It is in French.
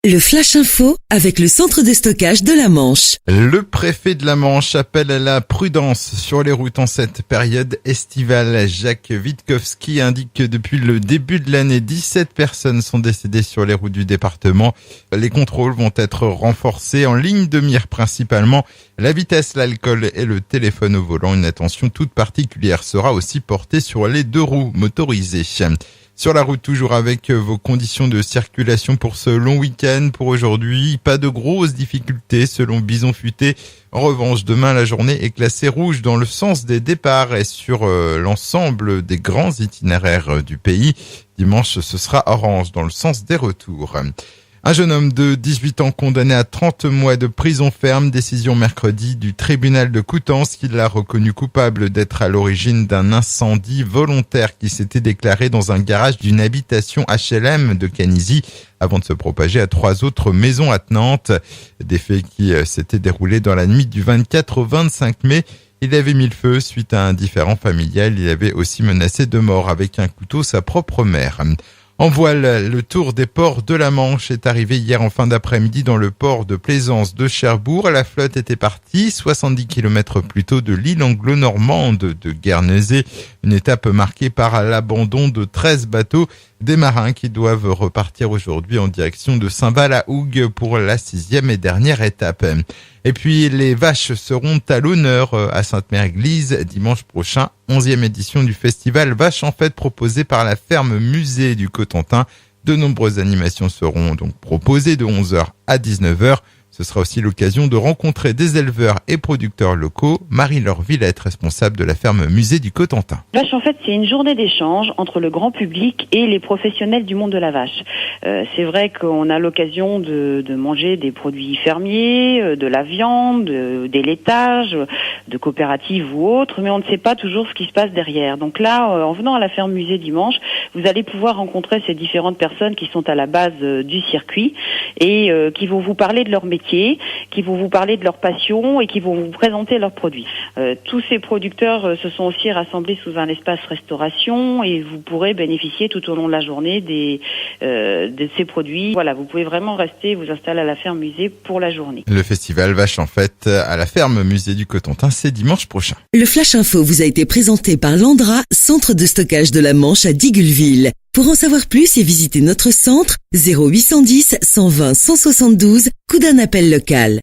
Le Flash Info avec le centre de stockage de la Manche. Le préfet de la Manche appelle à la prudence sur les routes en cette période estivale. Jacques Witkowski indique que depuis le début de l'année, 17 personnes sont décédées sur les routes du département. Les contrôles vont être renforcés en ligne de mire principalement. La vitesse, l'alcool et le téléphone au volant. Une attention toute particulière sera aussi portée sur les deux roues motorisées. Sur la route, toujours avec vos conditions de circulation pour ce long week-end. Pour aujourd'hui, pas de grosses difficultés selon Bison Futé. En revanche, demain, la journée est classée rouge dans le sens des départs et sur l'ensemble des grands itinéraires du pays. Dimanche, ce sera orange dans le sens des retours. Un jeune homme de 18 ans condamné à 30 mois de prison ferme, décision mercredi du tribunal de Coutances qui l'a reconnu coupable d'être à l'origine d'un incendie volontaire qui s'était déclaré dans un garage d'une habitation HLM de Canizy avant de se propager à 3 autres maisons attenantes. Des faits qui s'étaient déroulés dans la nuit du 24 au 25 mai. Il avait mis le feu suite à un différend familial. Il avait aussi menacé de mort avec un couteau sa propre mère. En voile, le tour des ports de la Manche est arrivé hier en fin d'après-midi dans le port de plaisance de Cherbourg. La flotte était partie 70 km plus tôt de l'île anglo-normande de Guernesey. Une étape marquée par l'abandon de 13 bateaux. Des marins qui doivent repartir aujourd'hui en direction de Saint-Val-à-Hougue pour la 6e et dernière étape. Et puis les vaches seront à l'honneur à Sainte-Mère-Église dimanche prochain, 11e édition du festival Vaches en Fête proposé par la ferme musée du Cotentin. De nombreuses animations seront donc proposées de 11h à 19h. Ce sera aussi l'occasion de rencontrer des éleveurs et producteurs locaux. Marie-Laure Villette, responsable de la ferme musée du Cotentin. Vache en fait, c'est une journée d'échange entre le grand public et les professionnels du monde de la vache. C'est vrai qu'on a l'occasion de manger des produits fermiers, de la viande, des laitages, de coopératives ou autres, mais on ne sait pas toujours ce qui se passe derrière. Donc là, en venant à la ferme musée dimanche, vous allez pouvoir rencontrer ces différentes personnes qui sont à la base du circuit et qui vont vous parler de leur métier, qui vont vous parler de leur passion et qui vont vous présenter leurs produits. Tous ces producteurs se sont aussi rassemblés sous un espace restauration et vous pourrez bénéficier tout au long de la journée de ces produits. Voilà, vous pouvez vraiment rester, vous installer à la ferme musée pour la journée. Le festival Vache en Fête à la ferme musée du Cotentin, c'est dimanche prochain. Le Flash Info vous a été présenté par Landra, centre de stockage de la Manche à Digoulville. Pour en savoir plus et visiter notre centre, 0810 120 172, coup d'un appel local.